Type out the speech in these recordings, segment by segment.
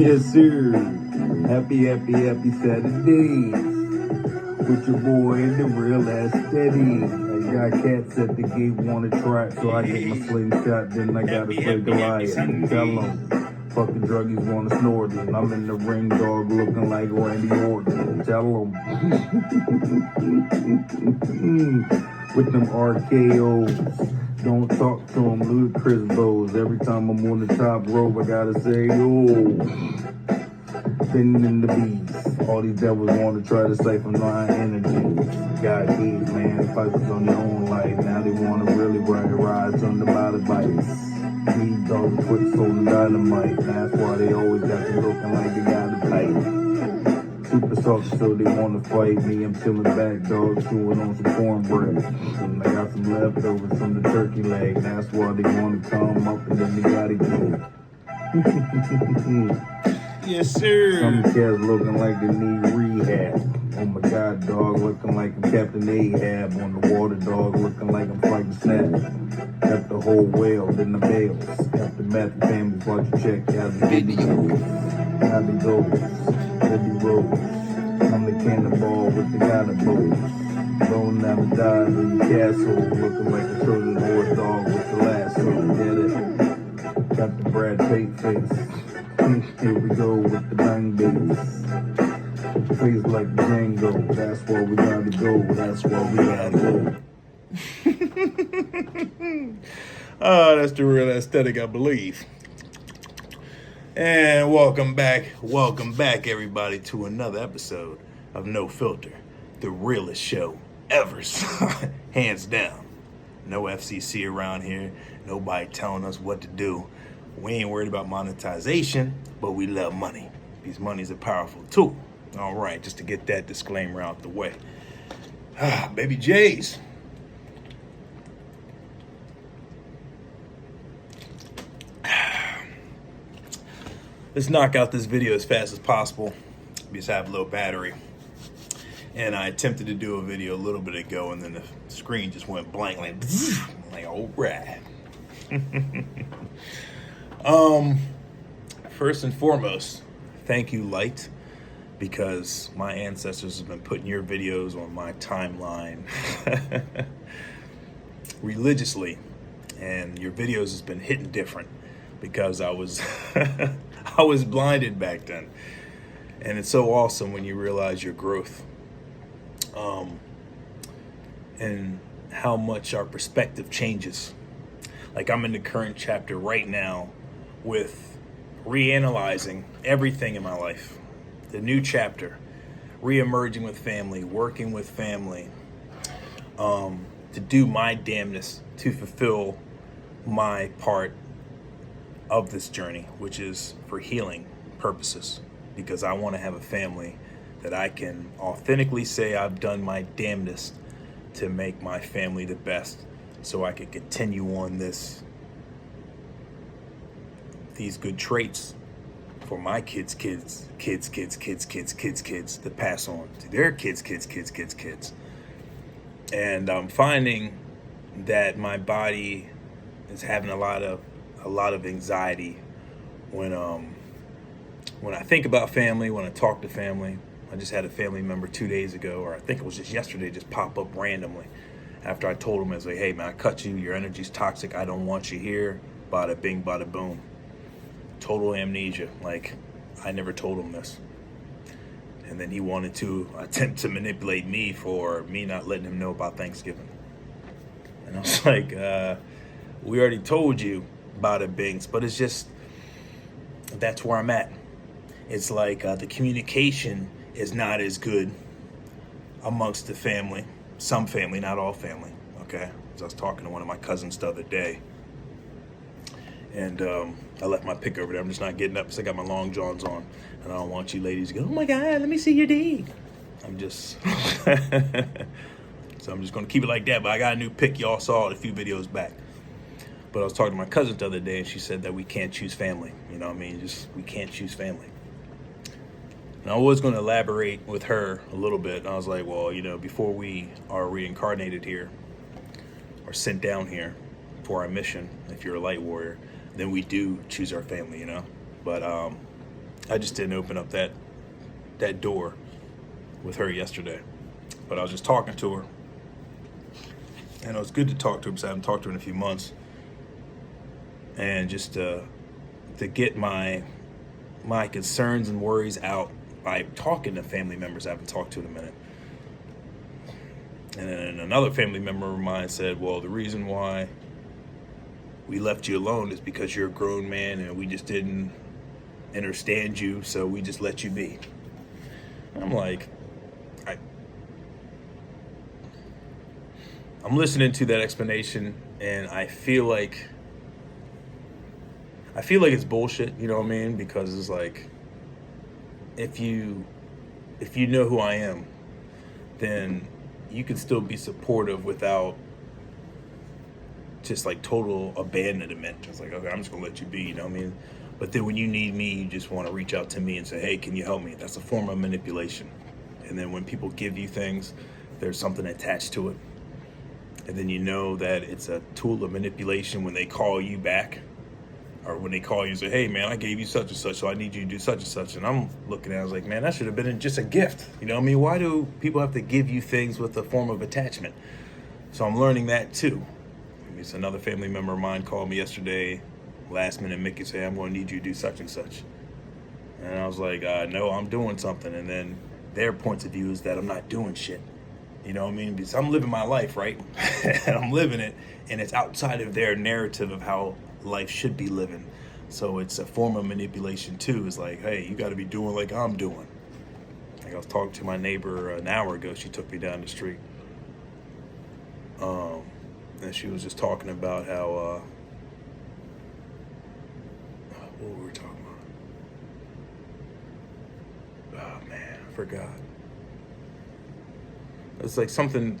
Yes, sir. Happy Saturday. With your boy in the real ass steady. I got cats at the gate, wanna try it, so I get my slingshot, then I gotta play Goliath. Tell them, fucking druggies wanna snort it. I'm in the ring, dog, looking like Randy Orton. Tell them. With them RKOs. Don't talk to them, ludicrous bows. Every time I'm on the top rope, I gotta say, oh. Spinning in the beats. All these devils want to try to siphon my energy. God gave man focus on their own life. Now they want to really ride rides on the body bites. These dogs quit sold dynamite. That's why they always got to looking like they got it tight. Super soft, so they want to fight me. I'm chilling back, dog, chewing on some cornbread. And I got some leftovers from the turkey leg. That's why they want to come up and then they gotta go. Yes, sir. Some cats looking like they need rehab. Oh my God, dog, looking like I'm Captain Ahab. On the water, dog, looking like I'm fighting snap. Got the whole whale, then the bales. Got the meth families, watch you check out the videos. How they goes, Eddie Rose. I'm the cannonball with the cannonballs. Rolling down the dive in the castle. Looking like a Trojan horse dog with the lasso. Get it? Got the Brad Pitt face. Here we go with the bang bass. Face like Django. That's where we gotta go. That's where we gotta go. Oh, that's the real aesthetic, I believe. And welcome back, everybody, to another episode of No Filter, the realest show ever, hands down. No FCC around here. Nobody telling us what to do. We ain't worried about monetization, but we love money. Because money's a powerful tool. All right, just to get that disclaimer out the way. Baby J's. Let's knock out this video as fast as possible. Because I have low battery. And I attempted to do a video a little bit ago, and then the screen just went blank, like all right. First and foremost, thank you, Light, because my ancestors have been putting your videos on my timeline religiously, and your videos has been hitting different because I was I was blinded back then, and it's so awesome when you realize your growth, and how much our perspective changes. Like, I'm in the current chapter right now with reanalyzing everything in my life. The new chapter, re-emerging with family, working with family, to do my damnness to fulfill my part of this journey, which is for healing purposes, because I want to have a family that I can authentically say I've done my damnness to make my family the best, so I can continue on these good traits for my kids to pass on to their kids. And I'm finding that my body is having a lot of anxiety when I think about family, when I talk to family. I just had a family member 2 days ago, or I think it was just yesterday, just pop up randomly. After I told him, I was like, hey man, I cut you, your energy's toxic, I don't want you here, bada bing, bada boom. Total amnesia, like I never told him this. And then he wanted to attempt to manipulate me for me not letting him know about Thanksgiving. And I was like, we already told you bada bings, but it's just, that's where I'm at. It's like the communication is not as good amongst the family. Some family, not all family, okay? So I was talking to one of my cousins the other day, and I left my pick over there. I'm just not getting up because I got my long johns on, and I don't want you ladies to go, oh my God, let me see your D. I'm just, so I'm just gonna keep it like that, but I got a new pick. Y'all saw it a few videos back. But I was talking to my cousin the other day, and she said that we can't choose family. You know what I mean? We can't choose family. And I was going to elaborate with her a little bit. And I was like, well, before we are reincarnated here or sent down here for our mission, if you're a light warrior, then we do choose our family, But I just didn't open up that door with her yesterday. But I was just talking to her, and it was good to talk to her because I haven't talked to her in a few months, and just to get my concerns and worries out by talking to family members I haven't talked to in a minute. And then another family member of mine said, well, the reason why we left you alone is because you're a grown man and we just didn't understand you, so we just let you be. And I'm like, I'm listening to that explanation, and I feel like it's bullshit, you know what I mean? Because it's like, if you know who I am, then you can still be supportive without just like total abandonment. Just like, okay, I'm just gonna let you be, you know what I mean? But then when you need me, you just want to reach out to me and say, hey, can you help me? That's a form of manipulation. And then when people give you things, there's something attached to it. And then you know that it's a tool of manipulation when they call you back, or when they call you and say, hey man, I gave you such and such, so I need you to do such and such. And I'm looking at it, I was like, man, that should have been just a gift. You know what I mean? Why do people have to give you things with a form of attachment? So I'm learning that too. It's another family member of mine called me yesterday, last minute, Mickey said, I'm going to need you to do such and such. And I was like, no, I'm doing something. And then their point of view is that I'm not doing shit. You know what I mean? Because I'm living my life, right? And I'm living it, and it's outside of their narrative of how life should be living. So it's a form of manipulation too. It's like, hey, you got to be doing like I'm doing. Like I was talking to my neighbor an hour ago. She took me down the street. And she was just talking about how, what were we talking about? Oh man, I forgot. It's like something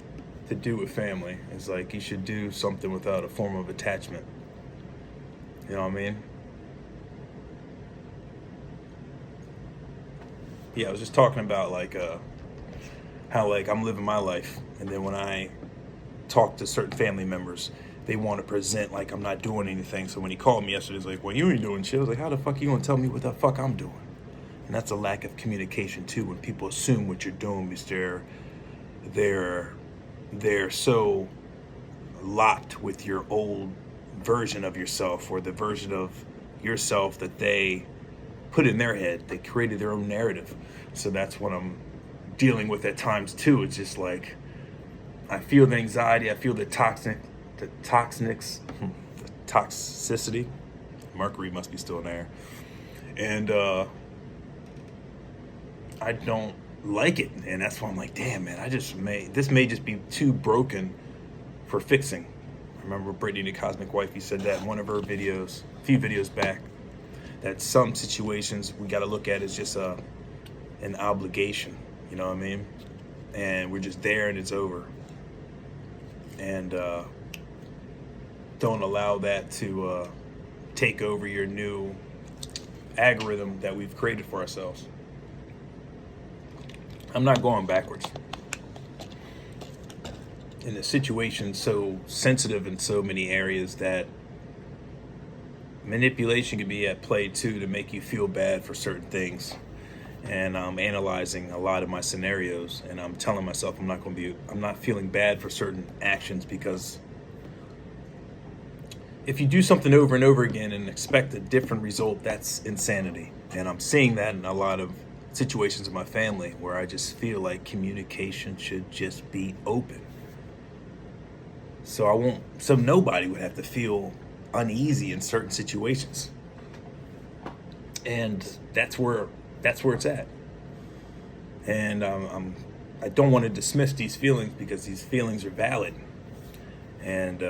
to do with family. It's like you should do something without a form of attachment. You know what I mean? Yeah, I was just talking about like how like I'm living my life, and then when I talk to certain family members, they want to present like I'm not doing anything. So when he called me yesterday, he's like, well, you ain't doing shit. I was like, how the fuck are you gonna tell me what the fuck I'm doing? And that's a lack of communication too, when people assume what you're doing because they're so locked with your old version of yourself, or the version of yourself that they put in their head. They created their own narrative. So that's what I'm dealing with at times too. It's just like, I feel the anxiety, I feel the toxicity. Mercury must be still in there. And I don't like it. And that's why I'm like, damn man, this may just be too broken for fixing. I remember Brittany the Cosmic Wifey said that in one of her videos, a few videos back, that some situations we gotta look at as just an obligation, you know what I mean? And we're just there and it's over. And don't allow that to take over your new algorithm that we've created for ourselves. I'm not going backwards. In a situation so sensitive in so many areas that manipulation can be at play too, to make you feel bad for certain things. And I'm analyzing a lot of my scenarios, and I'm telling myself I'm not feeling bad for certain actions, because if you do something over and over again and expect a different result, that's insanity. And I'm seeing that in a lot of situations in my family where I just feel like communication should just be open. So nobody would have to feel uneasy in certain situations. And that's where it's at. And I don't want to dismiss these feelings, because these feelings are valid. And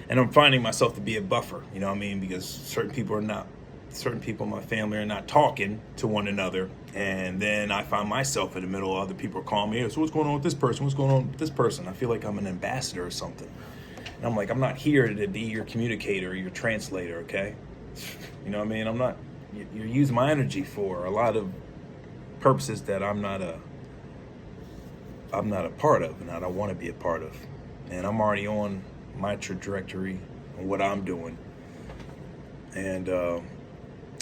I'm finding myself to be a buffer, you know what I mean? Because certain people in my family are not talking to one another. And then I find myself in the middle of other people calling me, hey, so what's going on with this person? What's going on with this person? I feel like I'm an ambassador or something. And I'm like, I'm not here to be your communicator or your translator, okay? You know what I mean? You're using my energy for a lot of purposes that I'm not a part of, and I don't want to be a part of. And I'm already on my trajectory and what I'm doing. And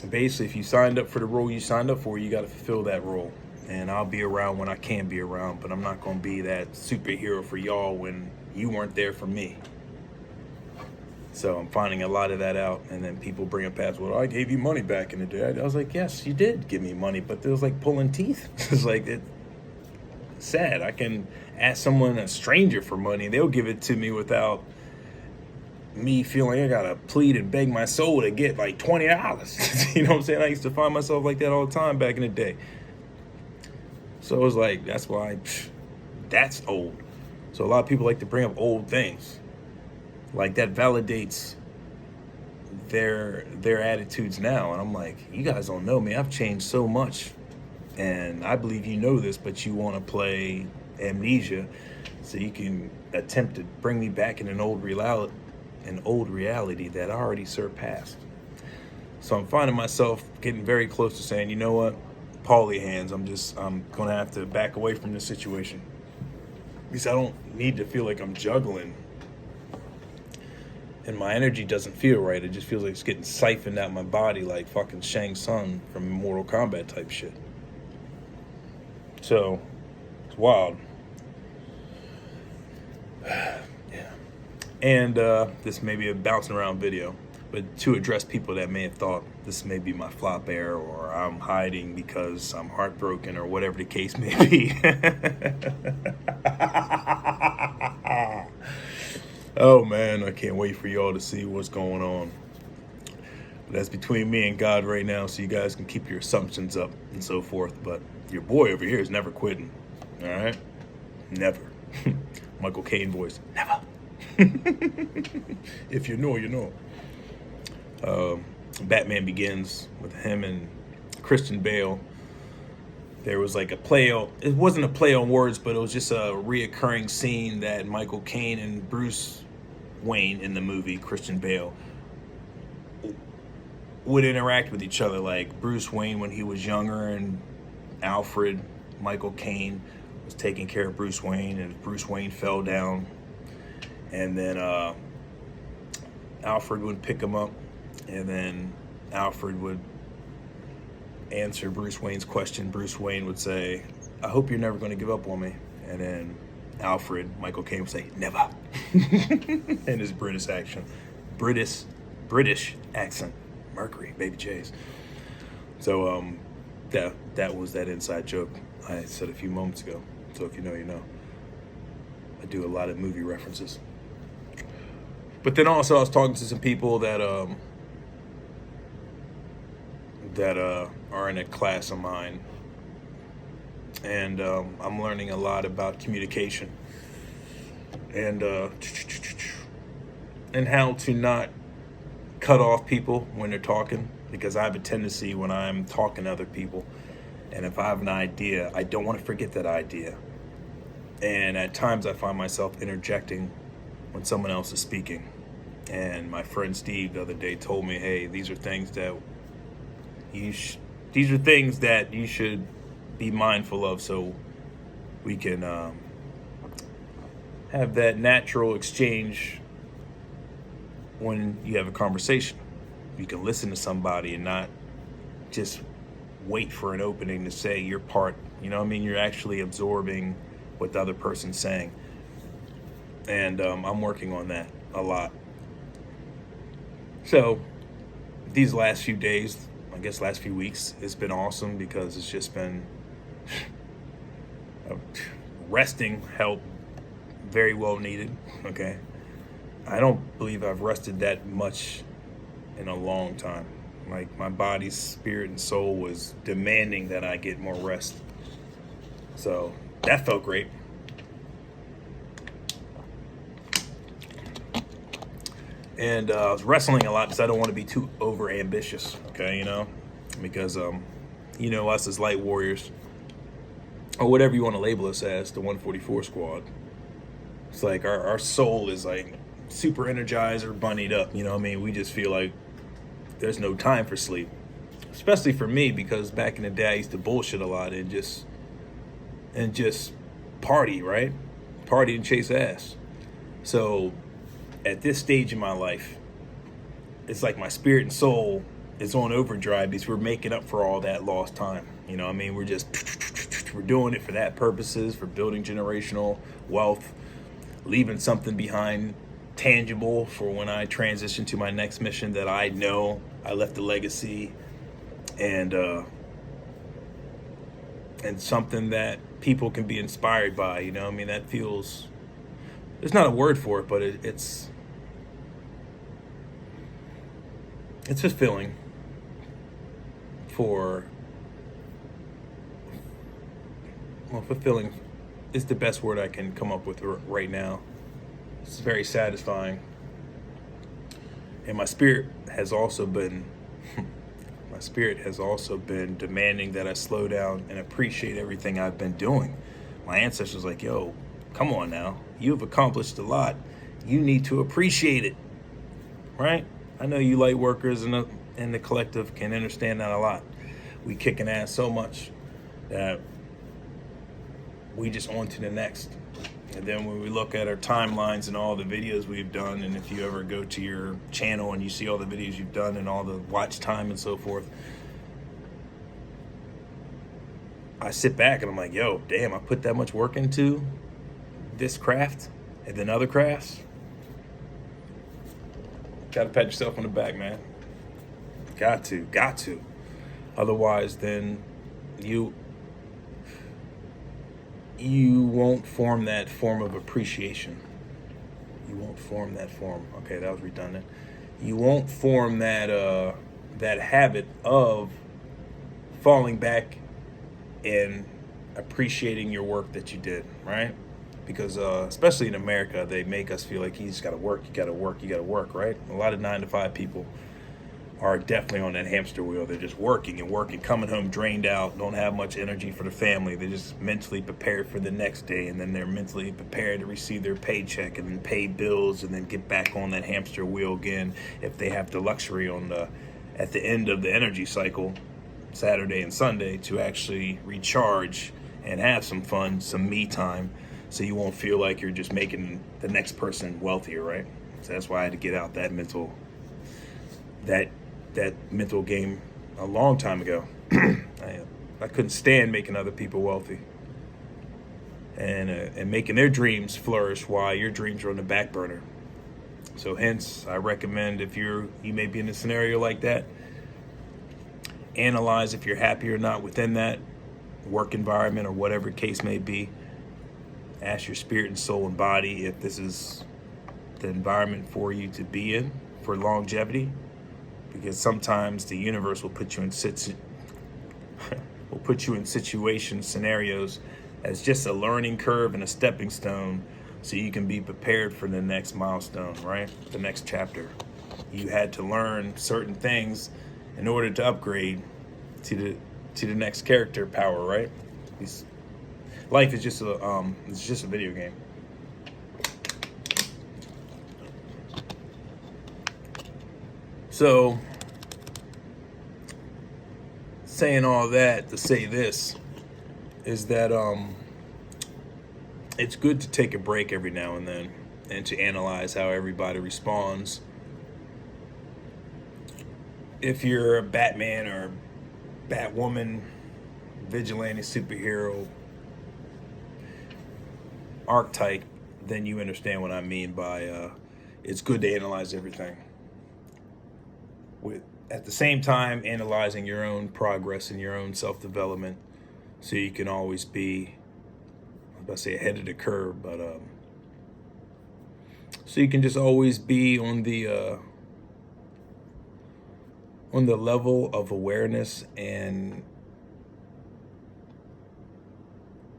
basically, if you signed up for the role you signed up for, you got to fulfill that role. And I'll be around when I can be around, but I'm not going to be that superhero for y'all when you weren't there for me. So I'm finding a lot of that out. And then people bring up past, well, I gave you money back in the day. I was like, yes, you did give me money, but it was like pulling teeth. It's like, it's sad. I can ask someone, a stranger, for money. They'll give it to me without me feeling I gotta plead and beg my soul to get like $20. You know what I'm saying? I used to find myself like that all the time back in the day. So it was like, that's why, that's old. So a lot of people like to bring up old things. Like that validates their attitudes now. And I'm like, you guys don't know me. I've changed so much. And I believe you know this, but you want to play amnesia so you can attempt to bring me back in an old reality that I already surpassed. So I'm finding myself getting very close to saying, you know what, Paulie hands, I'm gonna have to back away from this situation, because I don't need to feel like I'm juggling and my energy doesn't feel right. It just feels like it's getting siphoned out my body like fucking Shang Tsung from Mortal Kombat type shit. So it's wild. Yeah. And this may be a bouncing around video, but to address people that may have thought this may be my flop air, or I'm hiding because I'm heartbroken, or whatever the case may be. Oh man, I can't wait for y'all to see what's going on. But that's between me and God right now, so you guys can keep your assumptions up and so forth. But your boy over here is never quitting. All right? Never. Michael Caine voice. Never. If you know, you know. Batman Begins with him and Christian Bale. There was like a play on, it wasn't a play on words, but it was just a reoccurring scene that Michael Caine and Bruce Wayne in the movie, Christian Bale, would interact with each other. Like Bruce Wayne when he was younger, and Alfred, Michael Caine, was taking care of Bruce Wayne, and Bruce Wayne fell down. And then Alfred would pick him up, and then Alfred would answer Bruce Wayne's question. Bruce Wayne would say, I hope you're never going to give up on me. And then Alfred, Michael Caine, would say, never. In his British accent. British accent. Mercury, Baby J's. So that was that inside joke I said a few moments ago. So if you know, you know. I do a lot of movie references. But then also I was talking to some people that are in a class of mine, and I'm learning a lot about communication and how to not cut off people when they're talking, because I have a tendency when I'm talking to other people, and if I have an idea, I don't want to forget that idea, and at times I find myself interjecting when someone else is speaking. And my friend Steve the other day told me, hey, these are things that you should be mindful of, so we can have that natural exchange when you have a conversation. You can listen to somebody and not just wait for an opening to say your part. You know what I mean? You're actually absorbing what the other person's saying. And I'm working on that a lot. So these last few days, I guess last few weeks, it's been awesome, because it's just been resting help, very well needed. Okay, I don't believe I've rested that much in a long time. Like my body, spirit, and soul was demanding that I get more rest. So that felt great. And I was wrestling a lot because I don't want to be too over ambitious, okay, because, us as light warriors, or whatever you want to label us as, the 144 squad, it's like our soul is like super energized or bunnied up, you know what I mean? We just feel like there's no time for sleep, especially for me, because back in the day I used to bullshit a lot and just party, right? Party and chase ass. So at this stage in my life, it's like my spirit and soul is on overdrive because we're making up for all that lost time. You know what I mean? We're doing it for that purposes, for building generational wealth, leaving something behind tangible for when I transition to my next mission, that I know I left a legacy and something that people can be inspired by. You know, I mean, that feels, there's not a word for it, but it's fulfilling fulfilling is the best word I can come up with right now. It's very satisfying. And my spirit has also been demanding that I slow down and appreciate everything I've been doing. My ancestors like, yo, come on now. You've accomplished a lot. You need to appreciate it, right? I know you light workers in the collective can understand that a lot. We kicking ass so much that we just on to the next. And then when we look at our timelines and all the videos we've done, and if you ever go to your channel and you see all the videos you've done and all the watch time and so forth, I sit back and I'm like, yo, damn, I put that much work into this craft and then other crafts. Gotta pat yourself on the back, man. Got to. Otherwise, then you won't form that form of appreciation. You won't form that form. Okay, that was redundant. You won't form that habit of falling back and appreciating your work that you did, right? Because especially in America, they make us feel like you just gotta work, you gotta work, right? A lot of 9-to-5 people are definitely on that hamster wheel. They're just working and working, coming home drained out, don't have much energy for the family. They're just mentally prepared for the next day, and then they're mentally prepared to receive their paycheck and then pay bills and then get back on that hamster wheel again if they have the luxury at the end of the energy cycle, Saturday and Sunday, to actually recharge and have some fun, some me time, so you won't feel like you're just making the next person wealthier, right? So that's why I had to get out that mental game a long time ago. I couldn't stand making other people wealthy and making their dreams flourish while your dreams are on the back burner. So hence, I recommend, if you may be in a scenario like that, analyze if you're happy or not within that work environment or whatever case may be. Ask your spirit and soul and body if this is the environment for you to be in for longevity. Because sometimes the universe will put you in situations, scenarios as just a learning curve and a stepping stone, so you can be prepared for the next milestone, right? The next chapter. You had to learn certain things in order to upgrade to the next character power, right? Life is just a video game. So, saying all that to say this is that it's good to take a break every now and then and to analyze how everybody responds. If you're a Batman or Batwoman, vigilante superhero archetype, then you understand what I mean by it's good to analyze everything. At the same time, analyzing your own progress and your own self-development, so you can always be, I was about to say ahead of the curve, but so you can just always be on the level of awareness and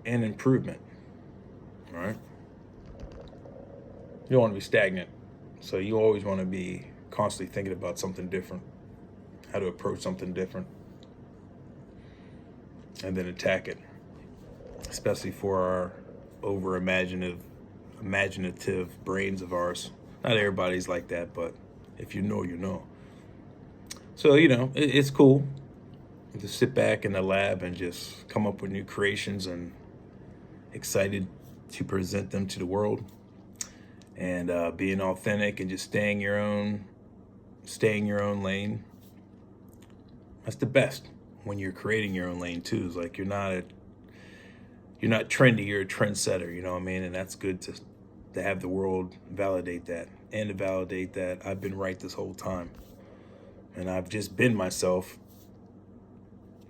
improvement, right? You don't want to be stagnant, so you always want to be constantly thinking about something different, how to approach something different, and then attack it, especially for our imaginative brains of ours. Not everybody's like that, but if you know, you know. So, it's cool to sit back in the lab and just come up with new creations, and excited to present them to the world, and being authentic and just staying your own stay in your own lane. That's the best when you're creating your own lane too. It's like you're not trendy, you're a trendsetter, you know what I mean? And that's good to have the world validate that, and to validate that I've been right this whole time. And I've just been myself,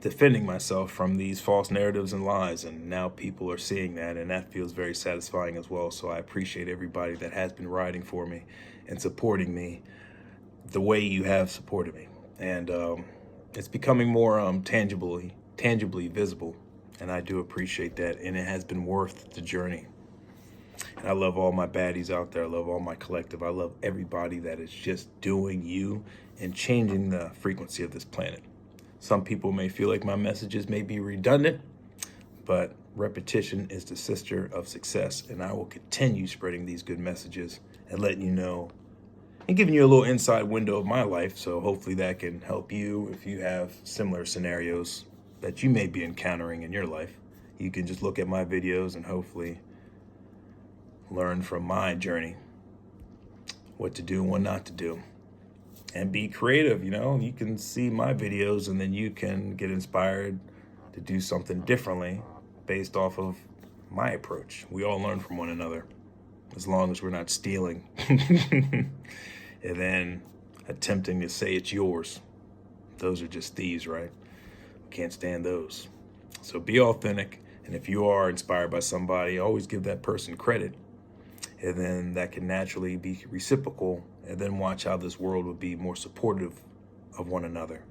defending myself from these false narratives and lies, and now people are seeing that, and that feels very satisfying as well. So I appreciate everybody that has been riding for me and supporting me the way you have supported me. And it's becoming more tangibly visible, and I do appreciate that, and it has been worth the journey. And I love all my baddies out there. I love all my collective. I love everybody that is just doing you and changing the frequency of this planet. Some people may feel like my messages may be redundant, but repetition is the sister of success, and I will continue spreading these good messages and letting you know and giving you a little inside window of my life. So hopefully that can help you if you have similar scenarios that you may be encountering in your life. You can just look at my videos and hopefully learn from my journey what to do and what not to do. And be creative, you know. You can see my videos and then you can get inspired to do something differently based off of my approach. We all learn from one another, as long as we're not stealing and then attempting to say it's yours. Those are just thieves, right? Can't stand those. So be authentic, and if you are inspired by somebody, always give that person credit, and then that can naturally be reciprocal, and then watch how this world would be more supportive of one another.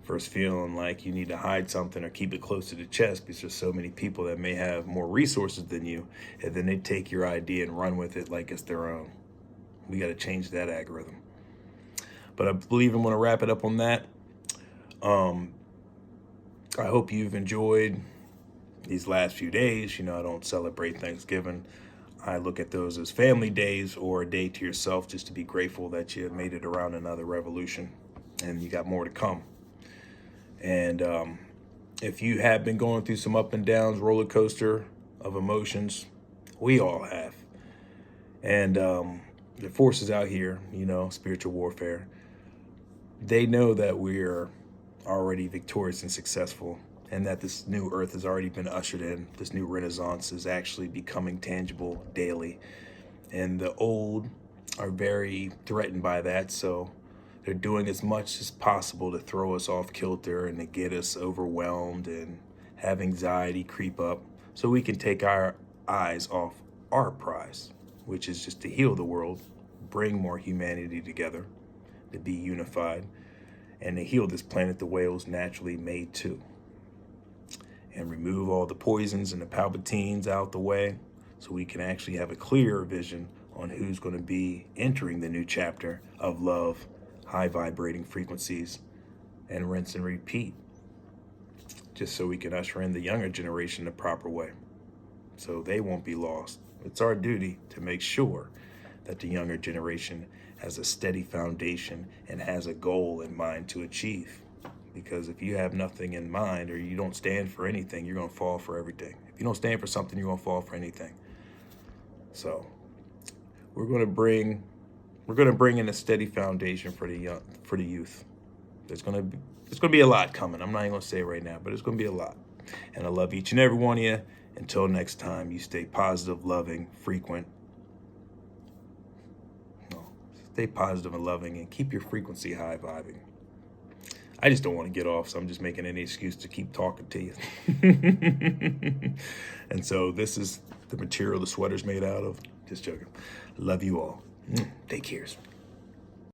First feeling like you need to hide something or keep it close to the chest because there's so many people that may have more resources than you, and then they take your idea and run with it like it's their own. We got to change that algorithm. But I believe I'm going to wrap it up on that. I hope you've enjoyed these last few days. You know, I don't celebrate Thanksgiving. I look at those as family days or a day to yourself, just to be grateful that you made it around another revolution and you got more to come. And if you have been going through some up and downs, roller coaster of emotions, we all have. And the forces out here, you know, spiritual warfare, they know that we're already victorious and successful, and that this new earth has already been ushered in. This new renaissance is actually becoming tangible daily. And the old are very threatened by that, so they're doing as much as possible to throw us off kilter and to get us overwhelmed and have anxiety creep up, so we can take our eyes off our prize, which is just to heal the world, bring more humanity together, to be unified, and to heal this planet the way it was naturally made to. And remove all the poisons and the Palpatines out the way, so we can actually have a clearer vision on who's going to be entering the new chapter of love, high vibrating frequencies, and rinse and repeat, just so we can usher in the younger generation the proper way, so they won't be lost. It's our duty to make sure that the younger generation has a steady foundation and has a goal in mind to achieve. Because if you have nothing in mind, or you don't stand for anything, you're going to fall for everything. If you don't stand for something, you're going to fall for anything. So we're going to bring in a steady foundation for the youth. There's going to be a lot coming. I'm not even going to say it right now, but it's going to be a lot. And I love each and every one of you. Until next time, you stay positive, loving, frequent. No, stay positive and loving, and keep your frequency high vibing. I just don't want to get off, so I'm just making any excuse to keep talking to you. And so this is the material the sweater's made out of. Just joking. Love you all. Take care.